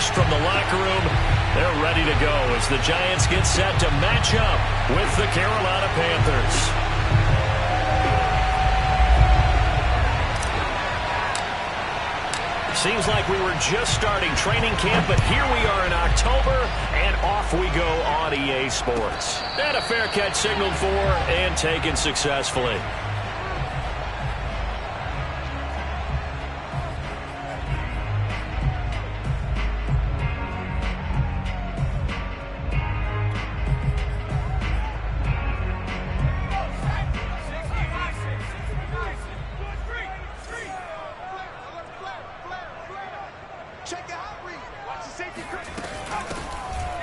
refreshed from the locker room. They're ready to go as the Giants get set to match up with the Carolina Panthers. Seems like we were just starting training camp, but here we are in October, and off we go on EA Sports. And a fair catch signaled for and taken successfully.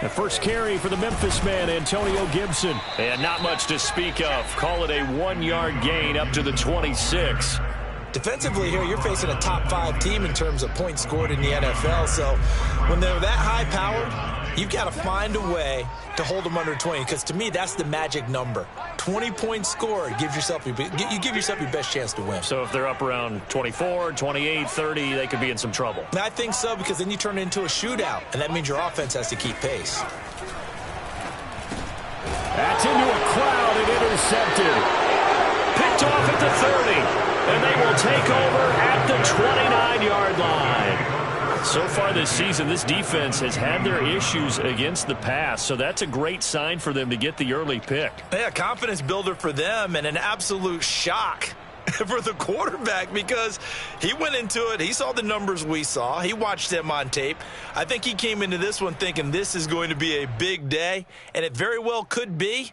The first carry for the Memphis man, Antonio Gibson. And not much to speak of. Call it a 1-yard gain up to the 26. Defensively here, you're facing a top 5 team in terms of points scored in the NFL. So when they're that high-powered, you've got to find a way to hold them under 20. Because to me, that's the magic number. 20 points scored gives yourself you give yourself your best chance to win. So if they're up around 24, 28, 30, they could be in some trouble. And I think so, because then you turn it into a shootout, and that means your offense has to keep pace. That's into a crowd and intercepted. Picked off at the 30, and they will take over at the 29-yard line. So far this season, this defense has had their issues against the pass, so that's a great sign for them to get the early pick. Yeah, confidence builder for them, and an absolute shock for the quarterback, because he went into it, he saw the numbers we saw, he watched them on tape. I think he came into this one thinking this is going to be a big day, and it very well could be,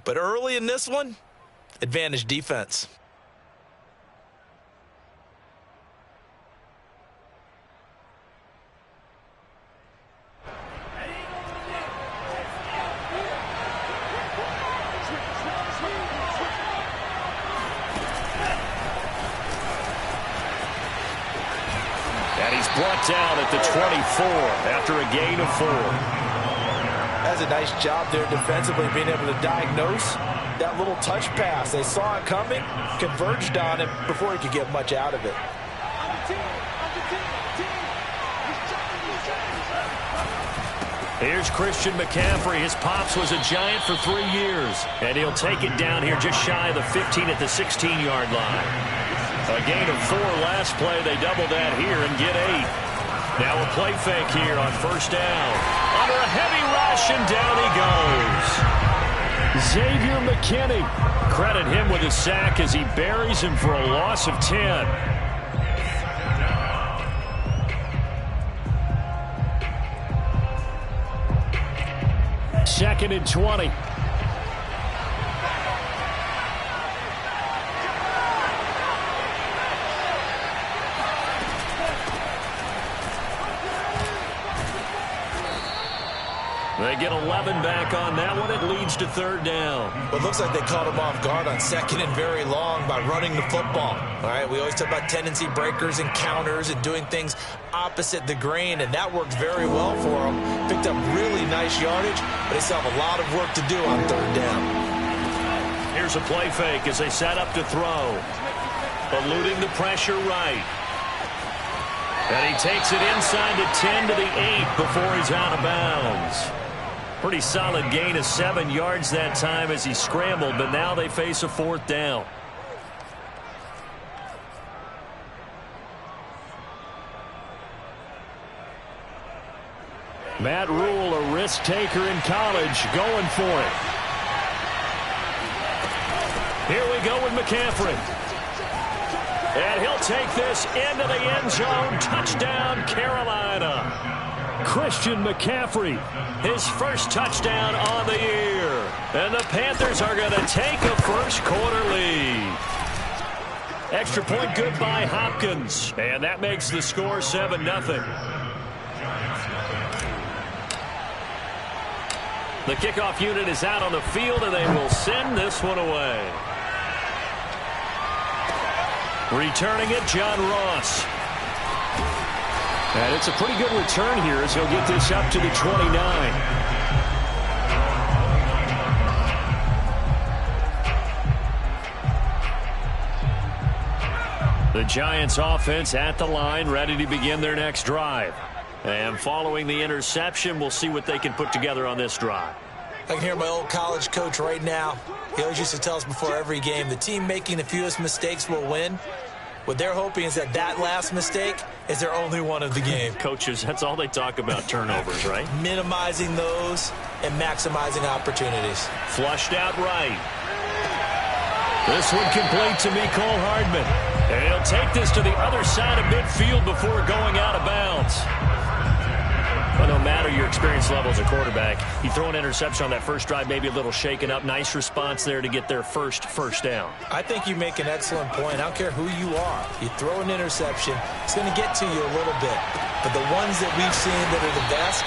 but early in this one, advantage defense. Brought down at the 24 after a gain of 4. That's a nice job there defensively, being able to diagnose that little touch pass. They saw it coming, converged on it before he could get much out of it. Here's Christian McCaffrey. His pops was a Giant for 3 years, and he'll take it down here just shy of the 15 at the 16-yard line. A gain of 4 last play. They double that here and get 8. Now a play fake here on first down. Under a heavy rush, and down he goes. Xavier McKinney. Credit him with a sack as he buries him for a loss of 10. Second and 20. They get 11 back on that one. It leads to third down. Well, it looks like they caught him off guard on second and very long by running the football. All right, we always talk about tendency breakers and counters and doing things opposite the grain, and that worked very well for them. Picked up really nice yardage, but they still have a lot of work to do on third down. Here's a play fake as they set up to throw. Eluding the pressure right. And he takes it inside the 10 to the 8 before he's out of bounds. Pretty solid gain of 7 yards that time as he scrambled, but now they face a fourth down. Matt Rule, a risk taker in college, going for it. Here we go with McCaffrey. And he'll take this into the end zone. Touchdown, Carolina. Christian McCaffrey, his first touchdown on the year. And the Panthers are going to take a first quarter lead. Extra point good by Hopkins. And that makes the score 7-0. The kickoff unit is out on the field, and they will send this one away. Returning it, John Ross. And it's a pretty good return here as he'll get this up to the 29. The Giants offense at the line, ready to begin their next drive. And following the interception, we'll see what they can put together on this drive. I can hear my old college coach right now. He always used to tell us before every game, the team making the fewest mistakes will win. What they're hoping is that last mistake is their only one of the game. Coaches, that's all they talk about, turnovers, right? Minimizing those and maximizing opportunities. Flushed out right. This one complete to Mecole Hardman. And he'll take this to the other side of midfield before going out of bounds. Well, no matter your experience level as a quarterback, you throw an interception on that first drive, maybe a little shaken up. Nice response there to get their first down. I think you make an excellent point. I don't care who you are. You throw an interception, it's going to get to you a little bit. But the ones that we've seen that are the best,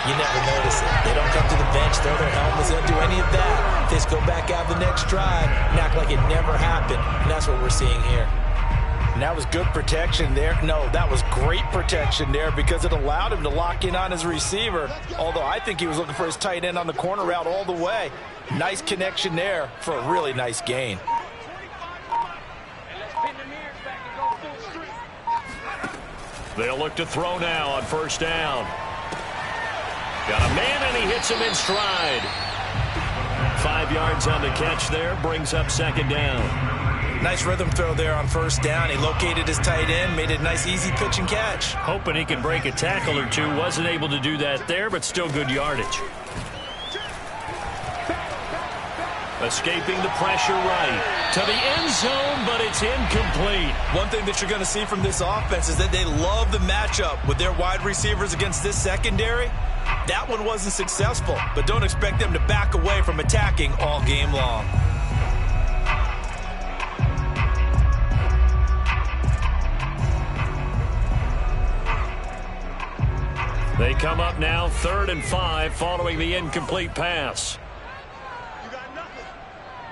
you never notice it. They don't come to the bench, throw their helmets, they don't do any of that. They just go back out the next drive and act like it never happened. And that's what we're seeing here. And that was good protection there. No, that was great protection there because it allowed him to lock in on his receiver. Although I think he was looking for his tight end on the corner route all the way. Nice connection there for a really nice gain. They'll look to throw now on first down. Got a man and he hits him in stride. 5 yards on the catch there, brings up second down. Nice rhythm throw there on first down. He located his tight end, made it a nice easy pitch and catch. Hoping he could break a tackle or two. Wasn't able to do that there, but still good yardage. Escaping the pressure right to the end zone, but it's incomplete. One thing that you're going to see from this offense is that they love the matchup with their wide receivers against this secondary. That one wasn't successful, but don't expect them to back away from attacking all game long. They come up now 3rd and 5 following the incomplete pass. You got nothing.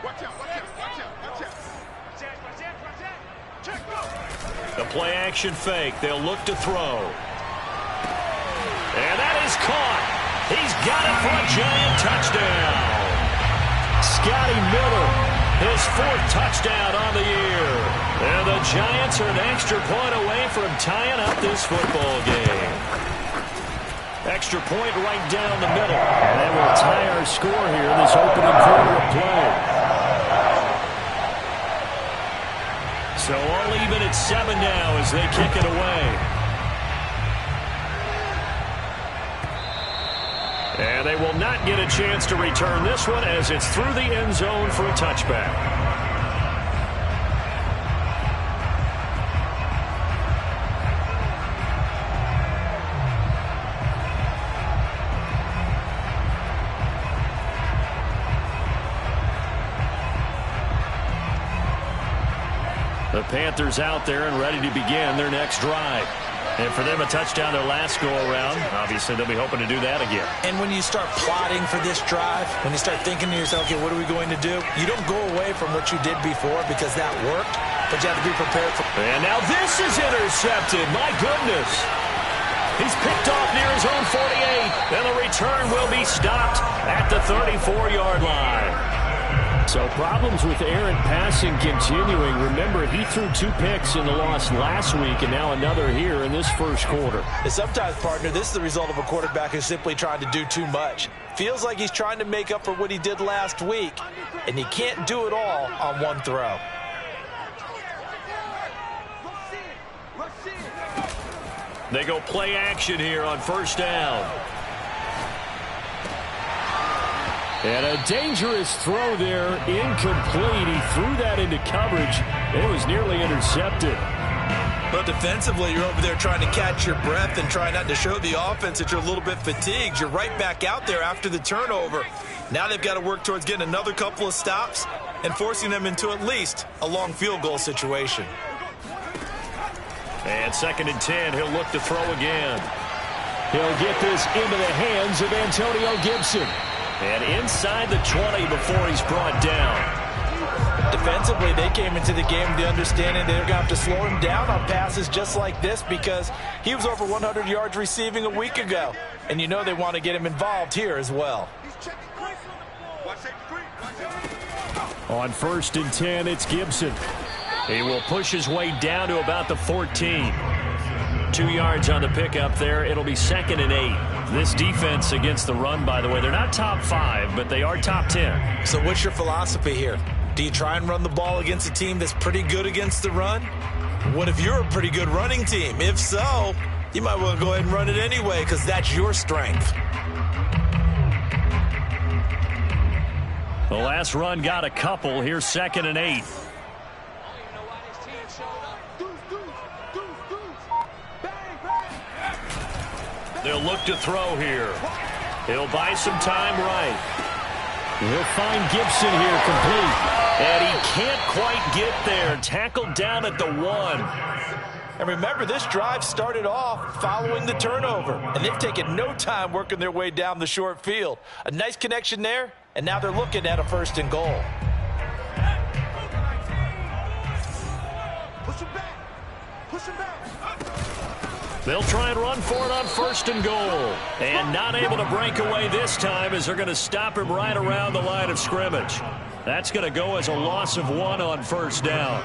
Watch out, watch out, watch out, watch out. Check, go. The play action fake. They'll look to throw. And that is caught. He's got it for a giant touchdown. Scotty Miller, his 4th touchdown on the year. And the Giants are an extra point away from tying up this football game. Extra point right down the middle. And we'll tie our score here in this opening quarter of play. So all even at 7 now as they kick it away. And they will not get a chance to return this one as it's through the end zone for a touchback. The Panthers out there and ready to begin their next drive. And for them, a touchdown their last go-around. Obviously, they'll be hoping to do that again. And when you start plotting for this drive, when you start thinking to yourself, okay, what are we going to do? You don't go away from what you did before because that worked, but you have to be prepared for it. And now this is intercepted. My goodness. He's picked off near his own 48, and the return will be stopped at the 34-yard line. So problems with errant passing continuing. Remember, he threw 2 picks in the loss last week and now another here in this first quarter. And sometimes, partner, this is the result of a quarterback who's simply trying to do too much. Feels like he's trying to make up for what he did last week, and he can't do it all on one throw. They go play action here on first down. And a dangerous throw there, incomplete. He threw that into coverage. It was nearly intercepted. But defensively, you're over there trying to catch your breath and try not to show the offense that you're a little bit fatigued. You're right back out there after the turnover. Now they've got to work towards getting another couple of stops and forcing them into at least a long field goal situation. And 2nd and 10, he'll look to throw again. He'll get this into the hands of Antonio Gibson. And inside the 20 before he's brought down. Defensively, they came into the game with the understanding they're going to have to slow him down on passes just like this because he was over 100 yards receiving a week ago. And you know they want to get him involved here as well. On 1st and 10, it's Gibson. He will push his way down to about the 14. 2 yards on the pickup there. It'll be 2nd and 8. This defense against the run, by the way, they're not top 5, but they are top 10. So what's your philosophy here? Do you try and run the ball against a team that's pretty good against the run? What if you're a pretty good running team? If so, you might want to go ahead and run it anyway because that's your strength. The last run got a couple. Here's 2nd and 8. They'll look to throw here. He'll buy some time right. He'll find Gibson here complete. And he can't quite get there. Tackled down at the 1. And remember, this drive started off following the turnover. And they've taken no time working their way down the short field. A nice connection there. And now they're looking at a 1st and goal. Push him back. Push him back. They'll try and run for it on 1st and goal. And not able to break away this time as they're going to stop him right around the line of scrimmage. That's going to go as a loss of 1 on 1st down.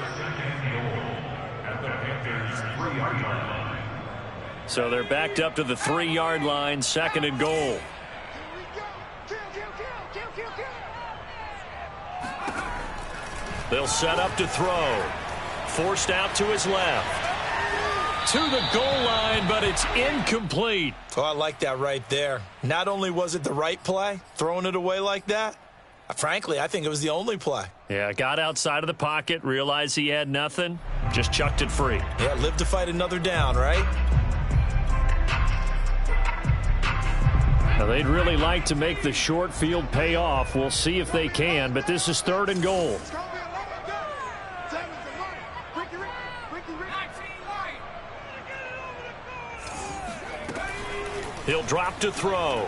So they're backed up to the 3-yard line, 2nd and goal. They'll set up to throw. Forced out to his left. To the goal line, but it's incomplete. Oh, I like that right there. Not only was it the right play, throwing it away like that, frankly, I think it was the only play. Yeah, got outside of the pocket, realized he had nothing, just chucked it free. Yeah, live to fight another down, right? Now, they'd really like to make the short field pay off. We'll see if they can, but this is 3rd and goal. He'll drop to throw.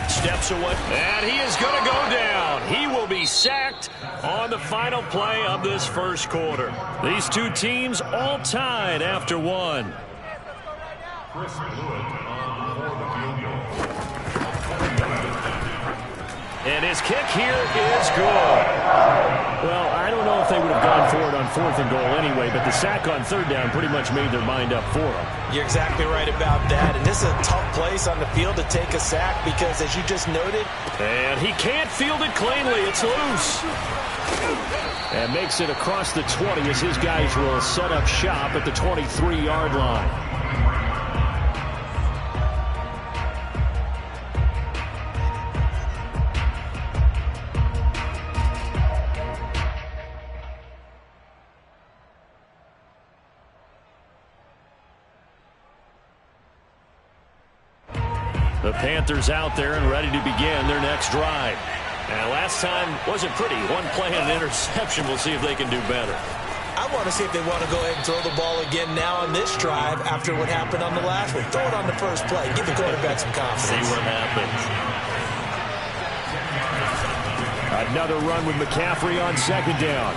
Steps away, and he is going to go down. He will be sacked on the final play of this 1st quarter. These two teams all tied after 1. And his kick here is good. Well, I don't know if they would have gone for it on 4th and goal anyway, but the sack on 3rd down pretty much made their mind up for them. You're exactly right about that. And this is a tough place on the field to take a sack because, as you just noted, and he can't field it cleanly. It's loose. And makes it across the 20 as his guys will set up shop at the 23-yard line. The Panthers out there and ready to begin their next drive. And last time wasn't pretty. One play and an interception. We'll see if they can do better. I want to see if they want to go ahead and throw the ball again now on this drive after what happened on the last one. Throw it on the first play. Give the quarterback some confidence. See what happens. Another run with McCaffrey on 2nd down.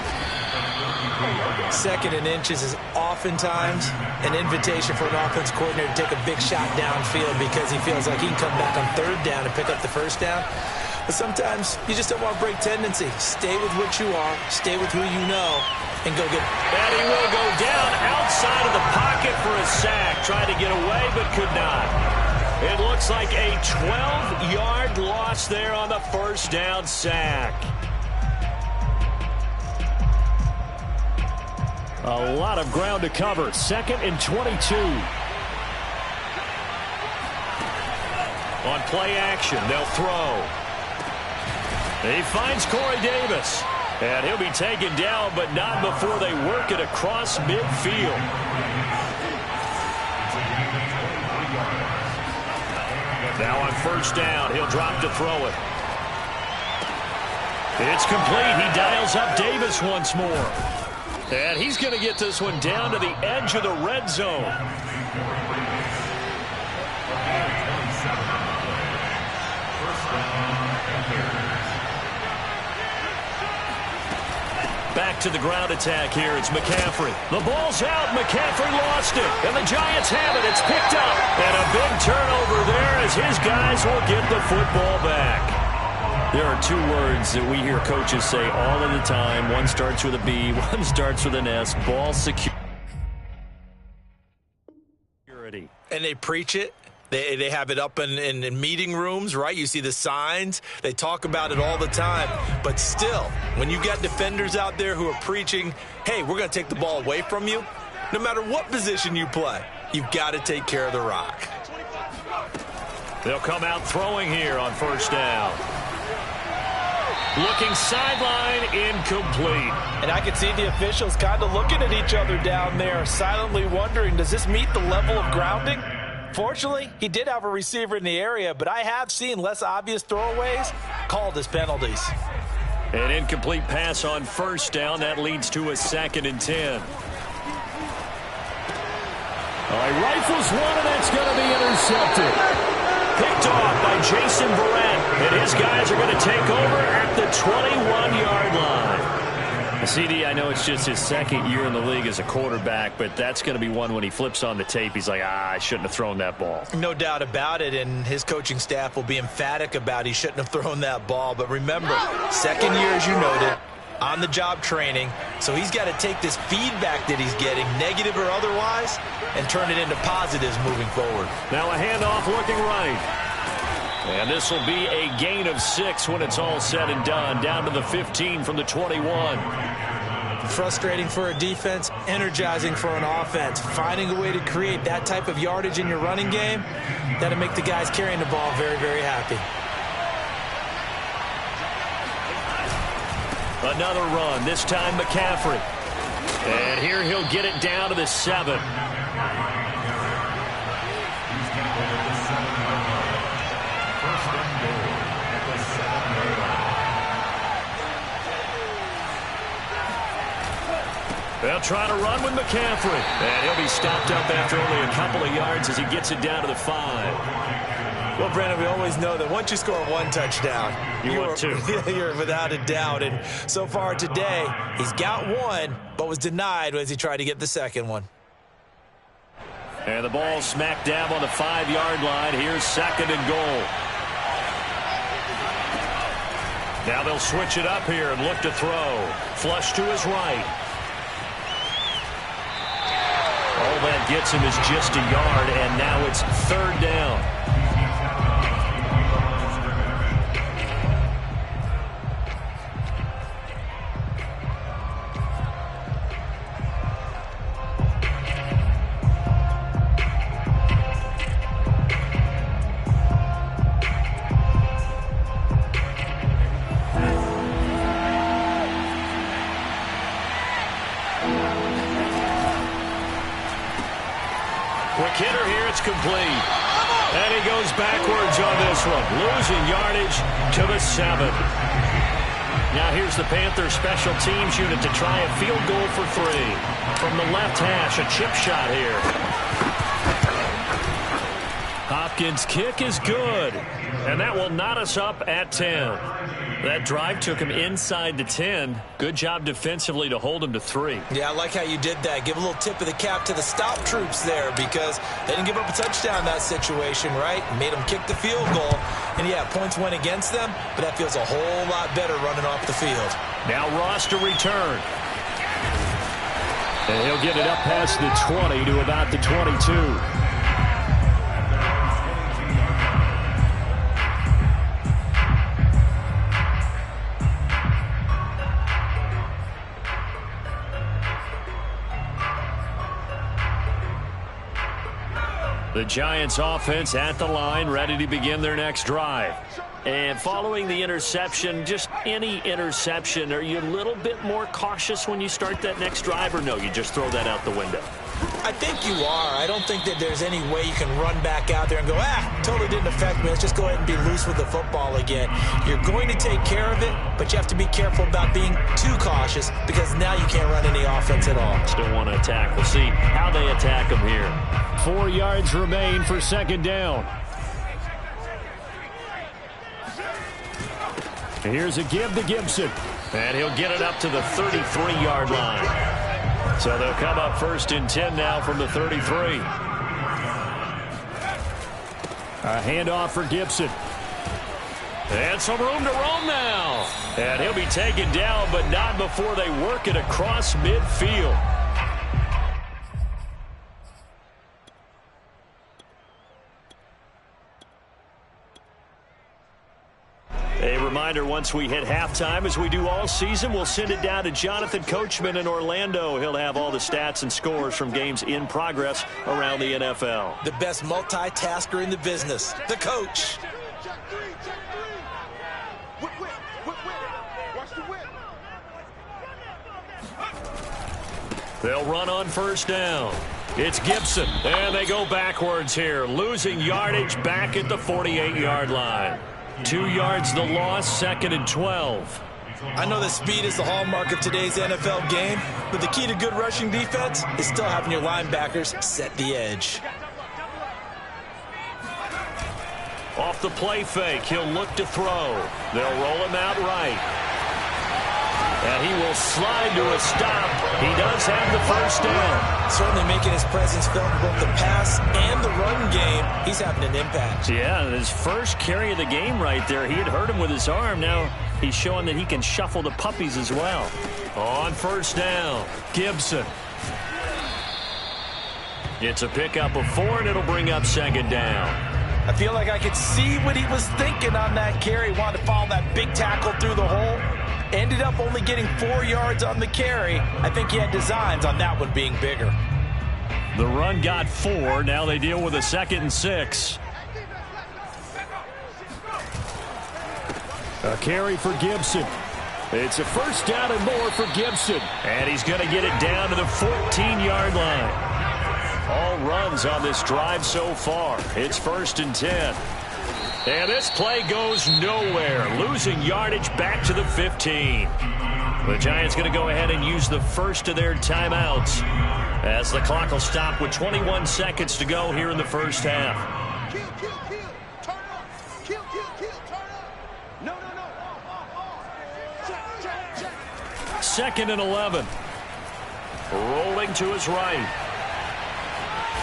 2nd and inches is oftentimes an invitation for an offense coordinator to take a big shot downfield because he feels like he can come back on 3rd down and pick up the 1st down. But sometimes you just don't want to break tendency. Stay with what you are, stay with who you know, and go get it. And he will go down outside of the pocket for a sack. Tried to get away, but could not. It looks like a 12-yard loss there on the 1st down sack. A lot of ground to cover. 2nd and 22. On play action, they'll throw. He finds Corey Davis. And he'll be taken down, but not before they work it across midfield. Now on 1st down, he'll drop to throw it. It's complete. He dials up Davis once more. And he's going to get this one down to the edge of the red zone. Back to the ground attack here. It's McCaffrey. The ball's out. McCaffrey lost it. And the Giants have it. It's picked up. And a big turnover there as his guys will get the football back. There are 2 words that we hear coaches say all of the time. One starts with a B, one starts with an S. Ball secure. and they preach it. They have it up in meeting rooms, right? You see the signs. They talk about it all the time. But still, when you got defenders out there who are preaching, hey, we're going to take the ball away from you, no matter what position you play, you've got to take care of the rock. They'll come out throwing here on first down. Looking sideline, incomplete. And I can see the officials kind of looking at each other down there, silently wondering, does this meet the level of grounding? Fortunately, he did have a receiver in the area, but I have seen less obvious throwaways called as penalties. An incomplete pass on first down. That leads to a 2nd and 10. Rifles one, and that's going to be intercepted. Picked off by Jason Verrett, and his guys are going to take over at the 21-yard line. CD, I know it's just his 2nd year in the league as a quarterback, but that's going to be one when he flips on the tape, he's like, I shouldn't have thrown that ball. No doubt about it, and his coaching staff will be emphatic about he shouldn't have thrown that ball. But remember, 2nd year, as you noted, on-the-job training, so he's got to take this feedback that he's getting, negative or otherwise, and turn it into positives moving forward. Now a handoff looking right. And this will be a gain of 6 when it's all said and done. Down to the 15 from the 21. Frustrating for a defense, energizing for an offense. Finding a way to create that type of yardage in your running game, that'll make the guys carrying the ball very, very happy. Another run, this time McCaffrey. And here he'll get it down to the 7. They'll try to run with McCaffrey. And he'll be stopped up after only a couple of yards as he gets it down to the 5. Well, Brandon, we always know that once you score 1 touchdown, you're without a doubt. And so far today, he's got 1, but was denied as he tried to get the 2nd one. And the ball smack dab on the 5-yard line. Here's 2nd and goal. Now they'll switch it up here and look to throw. Flush to his right. All that gets him is just a yard, and now it's 3rd down. Quick hitter here, it's complete. And he goes backwards on this one, losing yardage to the 7. Now here's the Panthers special teams unit to try a field goal for 3. From the left hash, a chip shot here. Hopkins' kick is good. And that will knot us up at 10. That drive took him inside the 10. Good job defensively to hold him to 3. Yeah, I like how you did that. Give a little tip of the cap to the stop troops there because they didn't give up a touchdown in that situation, right? Made them kick the field goal. And, yeah, points went against them, but that feels a whole lot better running off the field. Now Ross to return. And he'll get it up past the 20 to about the 22. The Giants offense at the line, ready to begin their next drive. And following the interception, just any interception, are you a little bit more cautious when you start that next drive, or no, you just throw that out the window? I think you are. I don't think that there's any way you can run back out there and go, totally didn't affect me. Let's just go ahead and be loose with the football again. You're going to take care of it, but you have to be careful about being too cautious because now you can't run any offense at all. Still want to attack. We'll see how they attack them here. 4 yards remain for 2nd down. Here's a give to Gibson. And he'll get it up to the 33-yard line. So they'll come up 1st and 10 now from the 33. A handoff for Gibson. And some room to roam now. And he'll be taken down, but not before they work it across midfield. A reminder, once we hit halftime, as we do all season, we'll send it down to Jonathan Coachman in Orlando. He'll have all the stats and scores from games in progress around the NFL. The best multitasker in the business, the coach. They'll run on first down. It's Gibson, and they go backwards here, losing yardage back at the 48-yard line. 2 yards the loss, 2nd and 12. I know that speed is the hallmark of today's NFL game, but the key to good rushing defense is still having your linebackers set the edge. Off the play fake, he'll look to throw. They'll roll him out right. And he will slide to a stop. He does have the first down. Certainly making his presence felt in both the pass and the run game. He's having an impact. Yeah, his first carry of the game right there. He had hurt him with his arm. Now he's showing that he can shuffle the puppies as well. On first down, Gibson. It's a pickup of 4, and it'll bring up 2nd down. I feel like I could see what he was thinking on that carry. Wanted to follow that big tackle through the hole. Ended up only getting 4 yards on the carry. I think he had designs on that one being bigger. The run got 4. Now they deal with a 2nd and 6. A carry for Gibson. It's a first down and more for Gibson. And he's going to get it down to the 14-yard line. All runs on this drive so far. It's 1st and 10. And this play goes nowhere, losing yardage back to the 15. The Giants going to go ahead and use the first of their timeouts as the clock will stop with 21 seconds to go here in the first half. Kill, turn up. Kill, turn up. No. Check. 2nd and 11. Rolling to his right.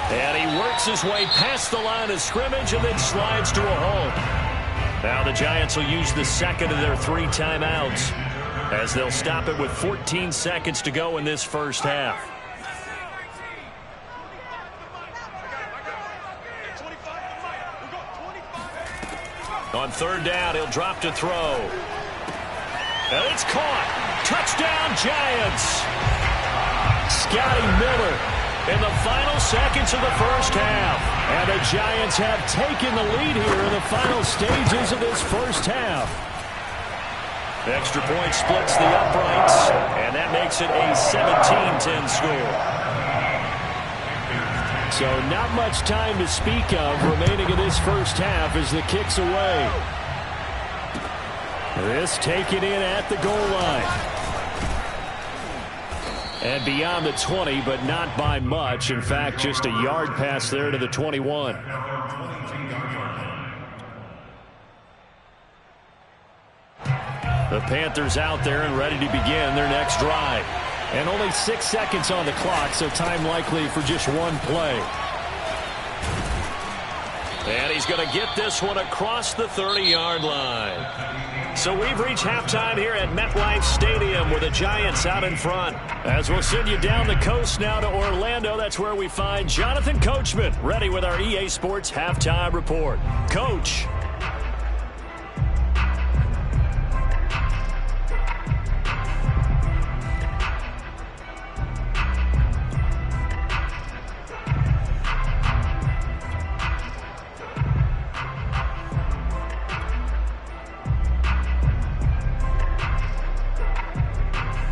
And he works his way past the line of scrimmage and then slides to a halt. Now the Giants will use the 2nd of their 3 timeouts as they'll stop it with 14 seconds to go in this first half. On 3rd down, he'll drop to throw. And it's caught. Touchdown, Giants. Scotty Miller in the final seconds of the first half. And the Giants have taken the lead here in the final stages of this first half. Extra point splits the uprights, and that makes it a 17-10 score. So not much time to speak of remaining in this first half as the kick's away. This taken in at the goal line. And beyond the 20, but not by much. In fact, just a yard pass there to the 21. The Panthers out there and ready to begin their next drive. And only 6 seconds on the clock, so time likely for just one play. And he's going to get this one across the 30-yard line. So we've reached halftime here at MetLife Stadium with the Giants out in front. As we'll send you down the coast now to Orlando, that's where we find Jonathan Coachman ready with our EA Sports Halftime Report. Coach.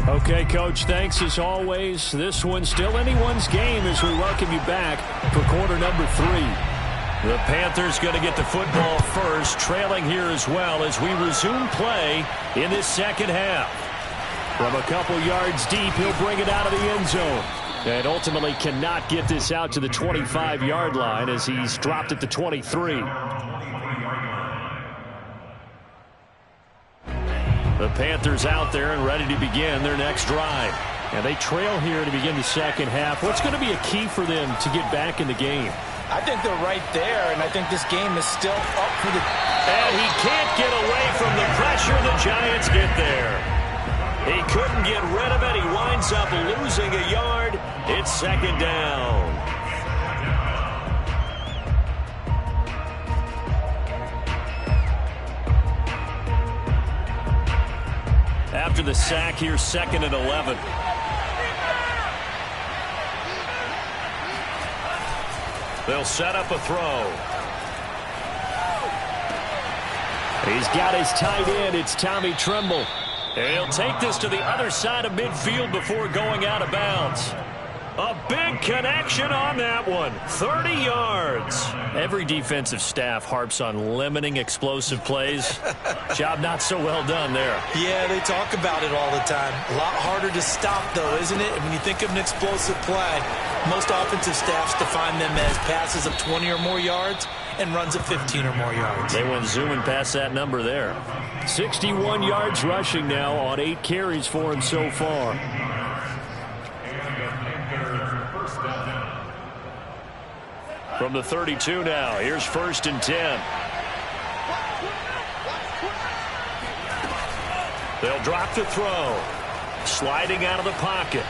Okay, Coach, thanks as always. This one's still anyone's game as we welcome you back for quarter number 3. The Panthers going to get the football first, trailing here as well as we resume play in this second half. From a couple yards deep, he'll bring it out of the end zone. And ultimately cannot get this out to the 25-yard line as he's dropped at the 23. The Panthers out there and ready to begin their next drive. And they trail here to begin the second half. What's going to be a key for them to get back in the game? I think they're right there, and I think this game is still up for the... And he can't get away from the pressure. The Giants get there. He couldn't get rid of it. He winds up losing a yard. It's 2nd down. after the sack here, 2nd and 11. They'll set up a throw. He's got his tight end. It's Tommy Tremble. He'll take this to the other side of midfield before going out of bounds. A big connection on that one. 30 yards. Every defensive staff harps on limiting explosive plays. Job not so well done there. Yeah, they talk about it all the time. A lot harder to stop, though, isn't it? And when you think of an explosive play, most offensive staffs define them as passes of 20 or more yards and runs of 15 or more yards. They went zooming past that number there. 61 yards rushing now on 8 carries for him so far. From the 32 now, here's 1st and 10. They'll drop the throw. Sliding out of the pocket.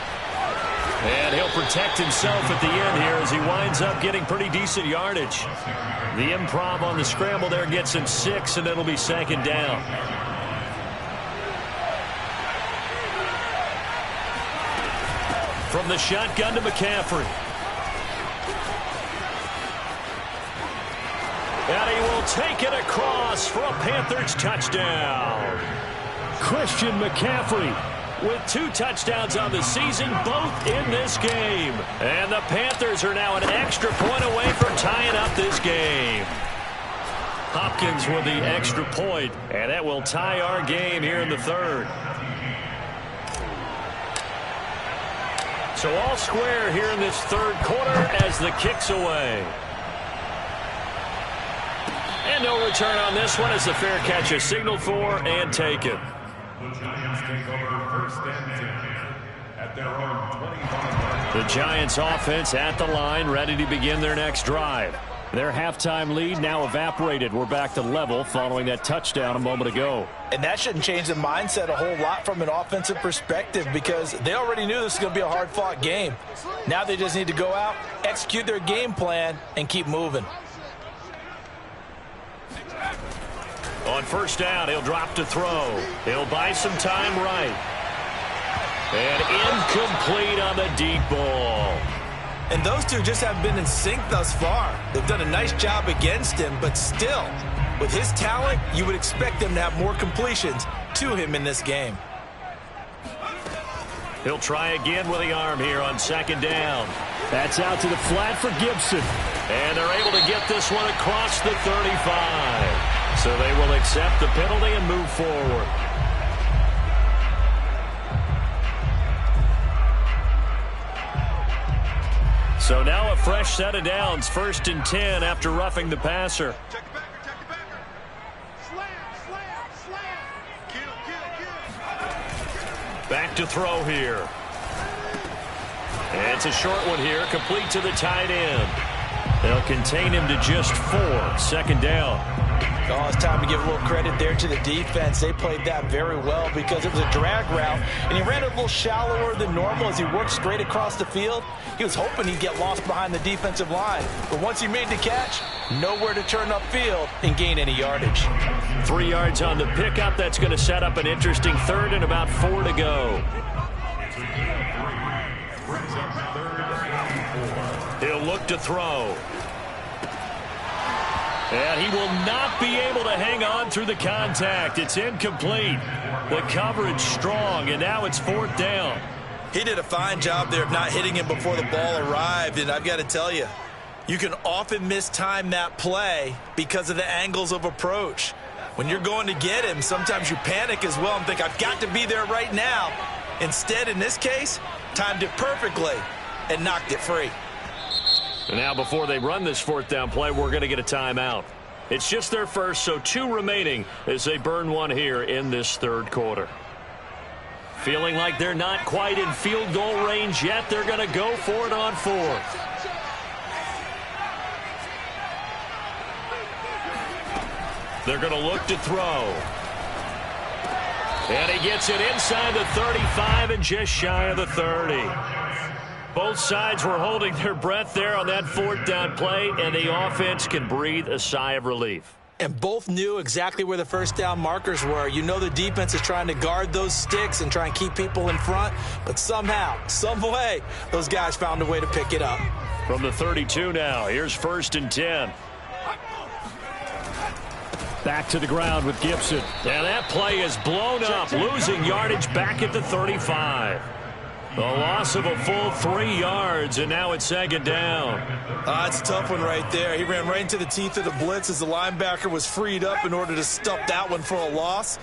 And he'll protect himself at the end here as he winds up getting pretty decent yardage. The improv on the scramble there gets him 6, and it'll be 2nd down. From the shotgun to McCaffrey. And he will take it across for a Panthers touchdown. Christian McCaffrey with 2 touchdowns on the season, both in this game. And the Panthers are now an extra point away from tying up this game. Hopkins with the extra point, and that will tie our game here in the 3rd. So all square here in this 3rd quarter as the kick's away. And no return on this one as the fair catch is signaled for and taken. The Giants offense at the line, ready to begin their next drive. Their halftime lead now evaporated. We're back to level following that touchdown a moment ago. And that shouldn't change the mindset a whole lot from an offensive perspective because they already knew this was going to be a hard-fought game. Now they just need to go out, execute their game plan, and keep moving. On 1st down, he'll drop to throw. He'll buy some time right. And incomplete on the deep ball. And those two just haven't been in sync thus far. They've done a nice job against him, but still, with his talent, you would expect them to have more completions to him in this game. He'll try again with the arm here on 2nd down. That's out to the flat for Gibson. And they're able to get this one across the 35. So they will accept the penalty and move forward. So now a fresh set of downs, 1st and 10 after roughing the passer. Check it back. Slam. Kill. Back to throw here. And it's a short one here, complete to the tight end. They'll contain him to just 4, 2nd down. Oh, it's time to give a little credit there to the defense. They played that very well because it was a drag route, and he ran a little shallower than normal as he worked straight across the field. He was hoping he'd get lost behind the defensive line, but once he made the catch, nowhere to turn upfield and gain any yardage. 3 yards on the pickup. That's going to set up an interesting 3rd and about 4 to go. He'll look to throw. And he will not be able to hang on through the contact. It's incomplete. The coverage strong, and now it's 4th down. He did a fine job there of not hitting him before the ball arrived, and I've got to tell you, you can often mistime that play because of the angles of approach. When you're going to get him, sometimes you panic as well and think, I've got to be there right now. Instead, in this case, timed it perfectly and knocked it free. And now before they run this 4th down play, we're going to get a timeout. It's just their first, so 2 remaining as they burn one here in this 3rd quarter. Feeling like they're not quite in field goal range yet, they're going to go for it on 4th. They're going to look to throw. And he gets it inside the 35 and just shy of the 30. Both sides were holding their breath there on that 4th down play, and the offense can breathe a sigh of relief. And both knew exactly where the first down markers were. You know the defense is trying to guard those sticks and try and keep people in front. But somehow, some way, those guys found a way to pick it up. From the 32 now, here's 1st and 10. Back to the ground with Gibson. And that play is blown up, losing yardage back at the 35. The loss of a full 3 yards, and now it's 2nd down. That's a tough one right there. He ran right into the teeth of the blitz as the linebacker was freed up in order to stuff that one for a loss.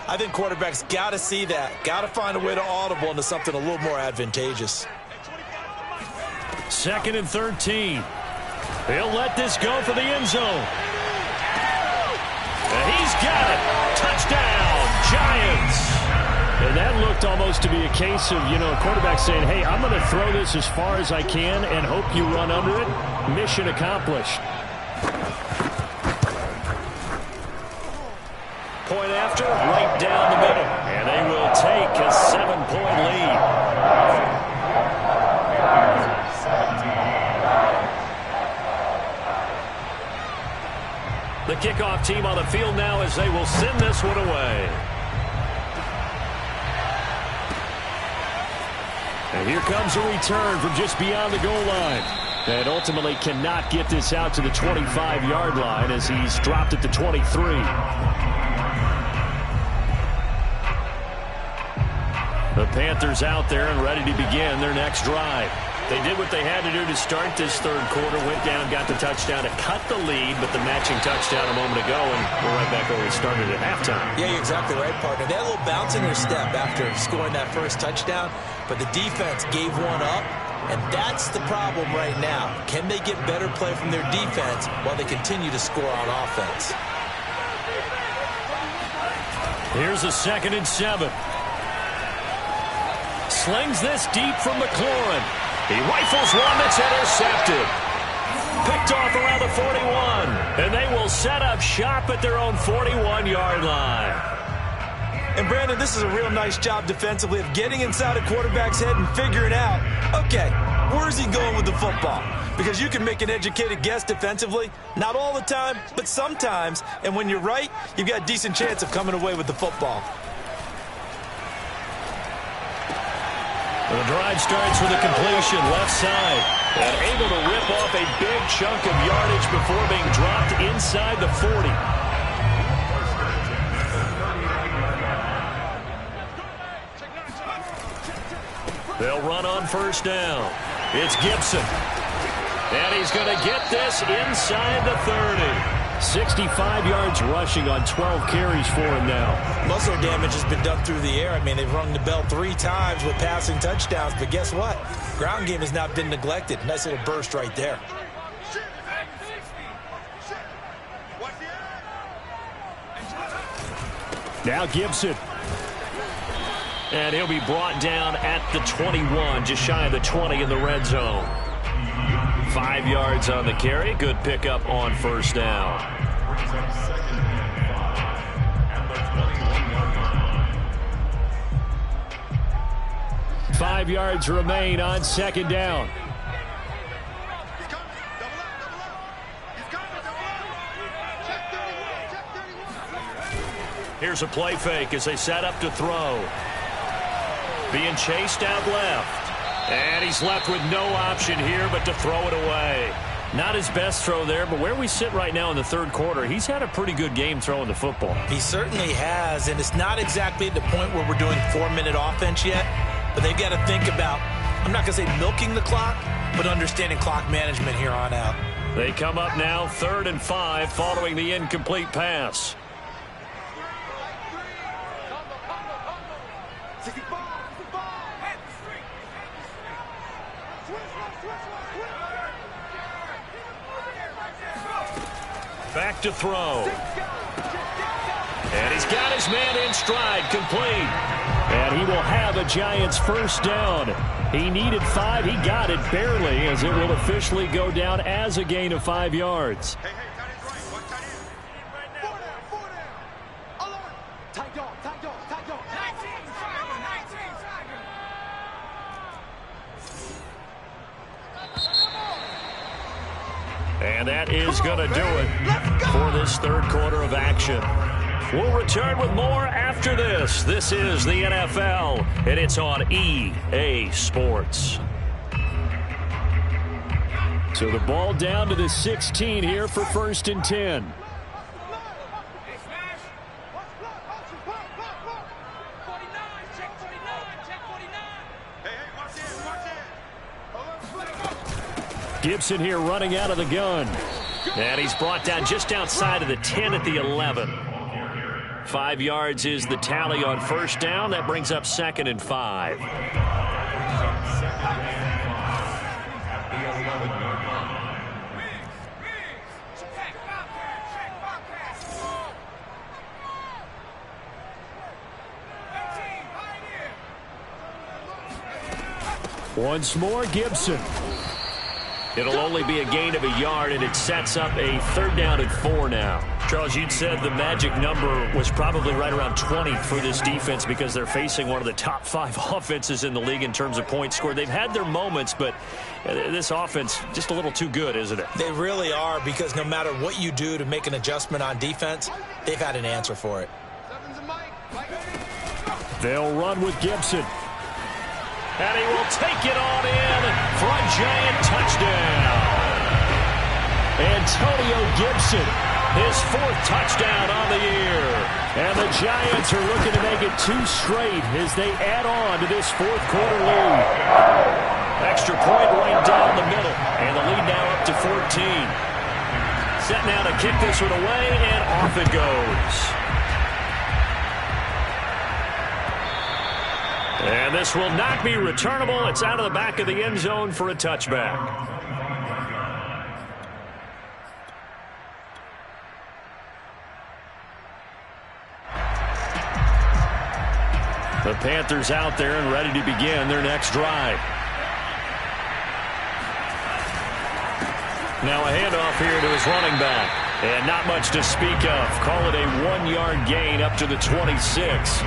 I think quarterbacks got to see that. Got to find a way to audible into something a little more advantageous. 2nd and 13. He'll let this go for the end zone. And he's got it. Touchdown, Giants. And that looked almost to be a case of, a quarterback saying, hey, I'm going to throw this as far as I can and hope you run under it. Mission accomplished. Point after, right down the middle. And they will take a 7-point lead. The kickoff team on the field now as they will send this one away. And here comes a return from just beyond the goal line. And ultimately cannot get this out to the 25-yard line as he's dropped at the 23. The Panthers out there and ready to begin their next drive. They did what they had to do to start this third quarter, went down and got the touchdown to cut the lead, but the matching touchdown a moment ago, and we're right back where we started at halftime. Yeah, you're exactly right, partner. They had a little bounce in their step after scoring that first touchdown, but the defense gave one up, and that's the problem right now. Can they get better play from their defense while they continue to score on offense? Here's a 2nd and 7. Slings this deep from McLaurin. He rifles one that's intercepted. Picked off around the 41. And they will set up shop at their own 41-yard line. And, Brandon, this is a real nice job defensively of getting inside a quarterback's head and figuring out, okay, where's he going with the football? Because you can make an educated guess defensively. Not all the time, but sometimes. And when you're right, you've got a decent chance of coming away with the football. The drive starts with a completion left side. And able to rip off a big chunk of yardage before being dropped inside the 40. They'll run on 1st down. It's Gibson. And he's going to get this inside the 30. 65 yards rushing on 12 carries for him now. Muscle damage has been done through the air. I mean, they've rung the bell 3 times with passing touchdowns, but guess what? Ground game has not been neglected. Nice little burst right there. Now Gibson. And he'll be brought down at the 21, just shy of the 20 in the red zone. 5 yards on the carry. Good pickup on 1st down. Five yards remain on 2nd down. Here's a play fake as they set up to throw. Being chased out left. And he's left with no option here but to throw it away. Not his best throw there, but where we sit right now in the third quarter, he's had a pretty good game throwing the football. He certainly has, and it's not exactly at the point where we're doing 4-minute offense yet, but they've got to think about, I'm not going to say milking the clock, but understanding clock management here on out. They come up now 3rd and 5 following the incomplete pass. Back to throw. And he's got his man in stride, complete. And he will have a Giants 1st down. He needed 5. He got it barely, as it will officially go down as a gain of 5 yards. Hey, tight end right. Watch tight end. Four down. Alert. Tight dog. 19 And that is going to do it. Let's go! for this third quarter of action. We'll return with more after this. This is the NFL, and it's on EA Sports. So the ball down to the 16 here for 1st and 10. Gibson here running out of the gun. And he's brought down just outside of the 10 at the 11. 5 yards is the tally on 1st down. That brings up 2nd and 5. Once more, Gibson. It'll only be a gain of a yard, and it sets up a 3rd down and 4 now. Charles, you'd said the magic number was probably right around 20 for this defense because they're facing one of the top 5 offenses in the league in terms of points scored. They've had their moments, but this offense just a little too good, isn't it? They really are, because no matter what you do to make an adjustment on defense, they've had an answer for it. They'll run with Gibson. And he will take it on in for a giant touchdown. Antonio Gibson, his 4th touchdown on the year. And the Giants are looking to make it 2 straight as they add on to this 4th quarter lead. Extra point right down the middle. And the lead now up to 14. Set now to kick this one away, and off it goes. And this will not be returnable. It's out of the back of the end zone for a touchback. The Panthers out there and ready to begin their next drive. Now a handoff here to his running back. And not much to speak of. Call it a 1-yard gain up to the 26.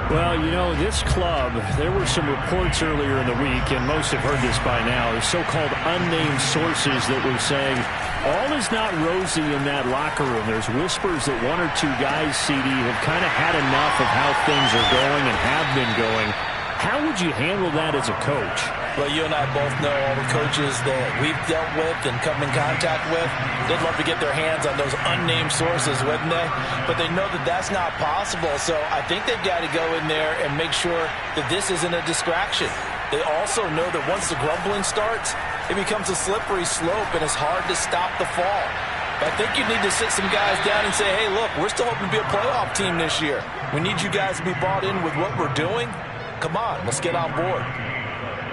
Well, you know, this club, there were some reports earlier in the week, and most have heard this by now, the so-called unnamed sources that were saying all is not rosy in that locker room. There's whispers that 1 or 2 guys, CD, have kind of had enough of how things are going and have been going. How would you handle that as a coach? Well, you and I both know all the coaches that we've dealt with and come in contact with. They'd love to get their hands on those unnamed sources, wouldn't they? But they know that that's not possible. So I think they've got to go in there and make sure that this isn't a distraction. They also know that once the grumbling starts, it becomes a slippery slope, and it's hard to stop the fall. But I think you need to sit some guys down and say, hey, look, we're still hoping to be a playoff team this year. We need you guys to be bought in with what we're doing. Come on, let's get on board.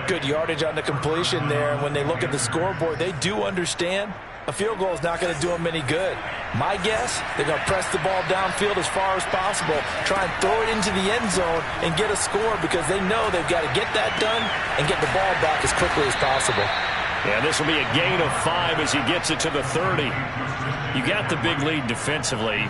Good yardage on the completion there, and when they look at the scoreboard, they do understand a field goal is not going to do them any good. My guess, they're going to press the ball downfield as far as possible, try and throw it into the end zone and get a score, because they know they've got to get that done and get the ball back as quickly as possible. Yeah, this will be a gain of 5 as he gets it to the 30. You got the big lead defensively.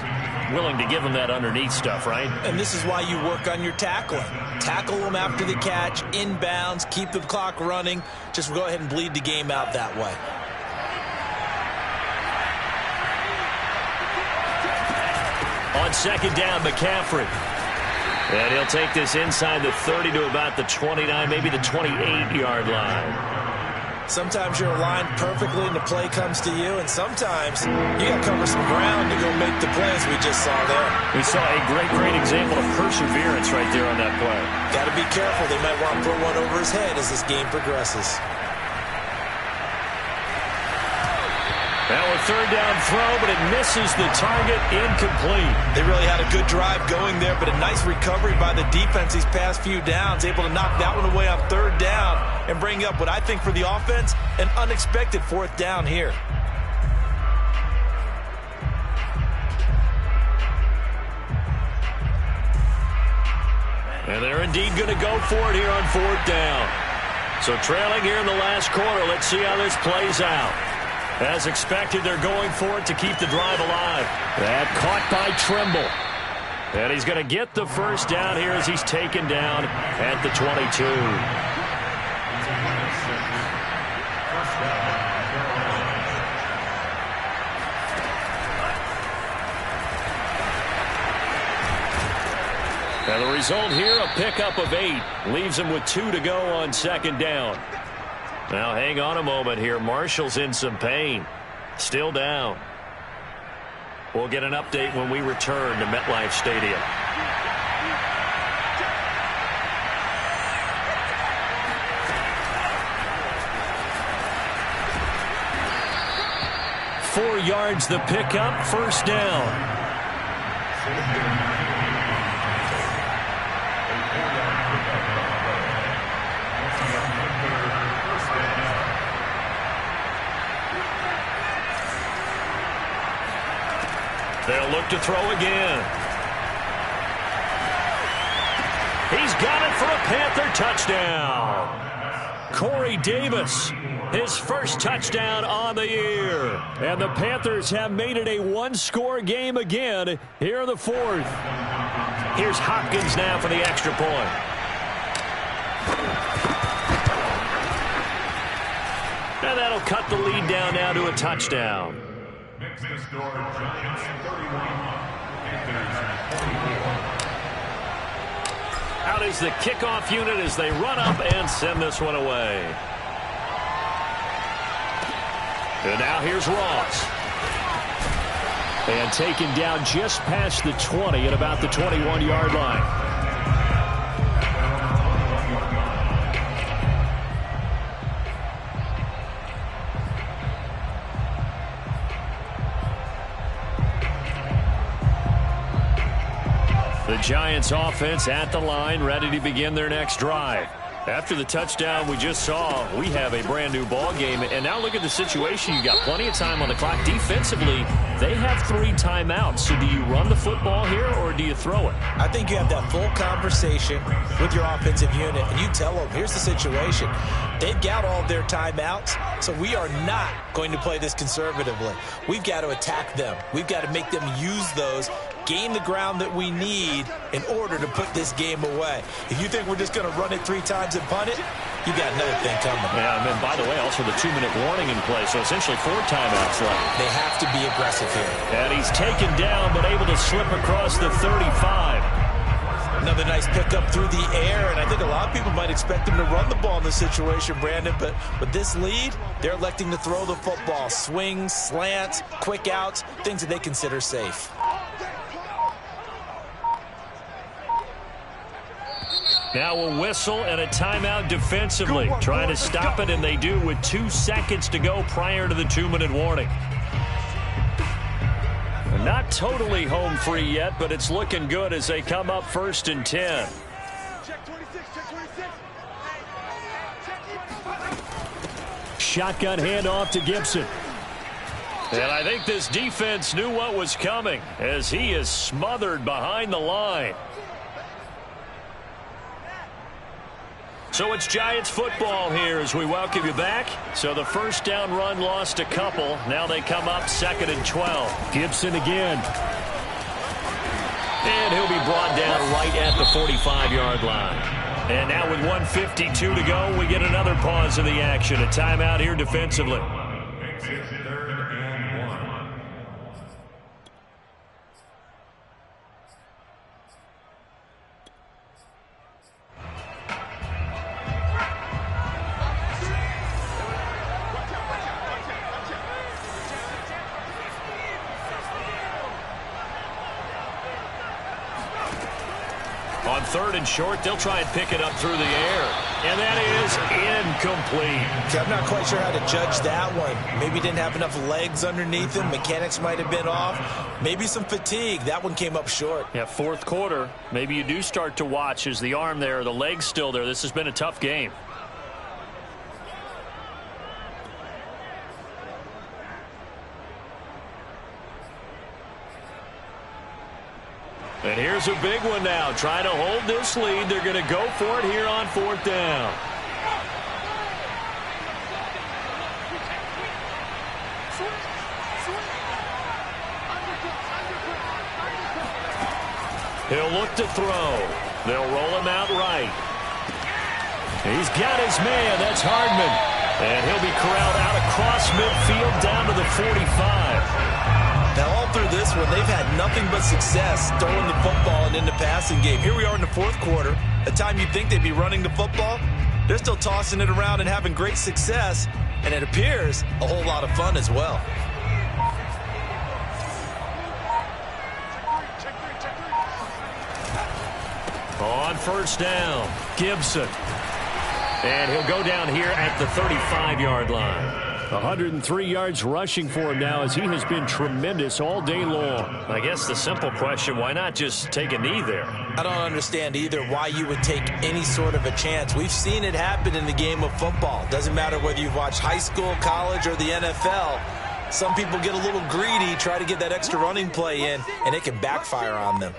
Willing to give them that underneath stuff, right? And this is why you work on your tackling. Tackle them after the catch, inbounds, keep the clock running. Just go ahead and bleed the game out that way. On 2nd down, McCaffrey. And he'll take this inside the 30 to about the 29, maybe the 28-yard line. Sometimes you're aligned perfectly and the play comes to you, and sometimes you got to cover some ground to go make the plays we just saw there. We saw a great example of perseverance right there on that play. Got to be careful. They might want to put one over his head as this game progresses. Now a 3rd down throw, but it misses the target, incomplete. They really had a good drive going there, but a nice recovery by the defense these past few downs, able to knock that one away on 3rd down and bring up what I think for the offense, an unexpected 4th down here. And they're indeed going to go for it here on 4th down. So trailing here in the last quarter, let's see how this plays out. As expected, they're going for it to keep the drive alive. That caught by Trimble. And he's going to get the 1st down here as he's taken down at the 22. And the result here, a pickup of 8. Leaves him with 2 to go on 2nd down. Now hang on a moment here. Marshall's in some pain. Still down. We'll get an update when we return to MetLife Stadium. Four yards the pickup, 1st down. They'll look to throw again. He's got it for a Panther touchdown. Corey Davis, his first touchdown on the year. And the Panthers have made it a one-score game again here in the 4th. Here's Hopkins now for the extra point. And that'll cut the lead down now to a touchdown. Next to score, Giants 31, Panthers 44. Out is the kickoff unit as they run up and send this one away. And now here's Ross. And taken down just past the 20 at about the 21-yard line. The Giants offense at the line, ready to begin their next drive. After the touchdown we just saw, we have a brand new ball game. And now look at the situation. You got plenty of time on the clock. Defensively, they have 3 timeouts. So do you run the football here or do you throw it? I think you have that full conversation with your offensive unit, and you tell them, here's the situation. They've got all of their timeouts, so we are not going to play this conservatively. We've got to attack them. We've got to make them use those, gain the ground that we need in order to put this game away. If you think we're just going to run it 3 times and punt it, you got another thing coming. Yeah, and then, by the way, also the 2-minute warning in play, so essentially 4 timeouts left. They have to be aggressive here. And he's taken down, but able to slip across the 35. Another nice pickup through the air, and I think a lot of people might expect him to run the ball in this situation, Brandon, but with this lead, they're electing to throw the football. Swings, slants, quick outs, things that they consider safe. Now a whistle and a timeout defensively. Trying to stop it, and they do with 2 seconds to go prior to the 2-minute warning. Not totally home free yet, but it's looking good as they come up 1st and 10. Check 26, check 26. Shotgun handoff to Gibson. And I think this defense knew what was coming as he is smothered behind the line. So it's Giants football here as we welcome you back. So the 1st down run lost a couple. Now they come up 2nd and 12. Gibson again. And he'll be brought down right at the 45-yard line. And now with 1:52 to go, we get another pause in the action. A timeout here defensively. Exit 3rd and 1. On 3rd and short, they'll try and pick it up through the air. And that is incomplete. Okay, I'm not quite sure how to judge that one. Maybe didn't have enough legs underneath him. Mechanics might have been off. Maybe some fatigue. That one came up short. Yeah, 4th quarter. Maybe you do start to watch. Is the arm there, the leg's still there? This has been a tough game. And here's a big one now. Trying to hold this lead. They're going to go for it here on 4th down. He'll look to throw. They'll roll him out right. He's got his man. That's Hardman. And he'll be corralled out across midfield down to the 45. Now all through this one, they've had nothing but success throwing the football and in the passing game. Here we are in the fourth quarter, a time you'd think they'd be running the football. They're still tossing it around and having great success, and it appears a whole lot of fun as well. On first down, Gibson. And he'll go down here at the 35-yard line. 103 yards rushing for him now as he has been tremendous all day long. I guess the simple question, why not just take a knee there? I don't understand either why you would take any sort of a chance. We've seen it happen in the game of football. Doesn't matter whether you've watched high school, college, or the NFL. Some people get a little greedy, try to get that extra running play in, and it can backfire on them.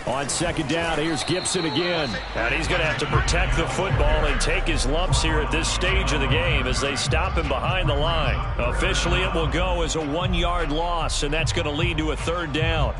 On second down, here's Gibson again. And he's going to have to protect the football and take his lumps here at this stage of the game as they stop him behind the line. Officially, it will go as a 1-yard loss, and that's going to lead to a third down.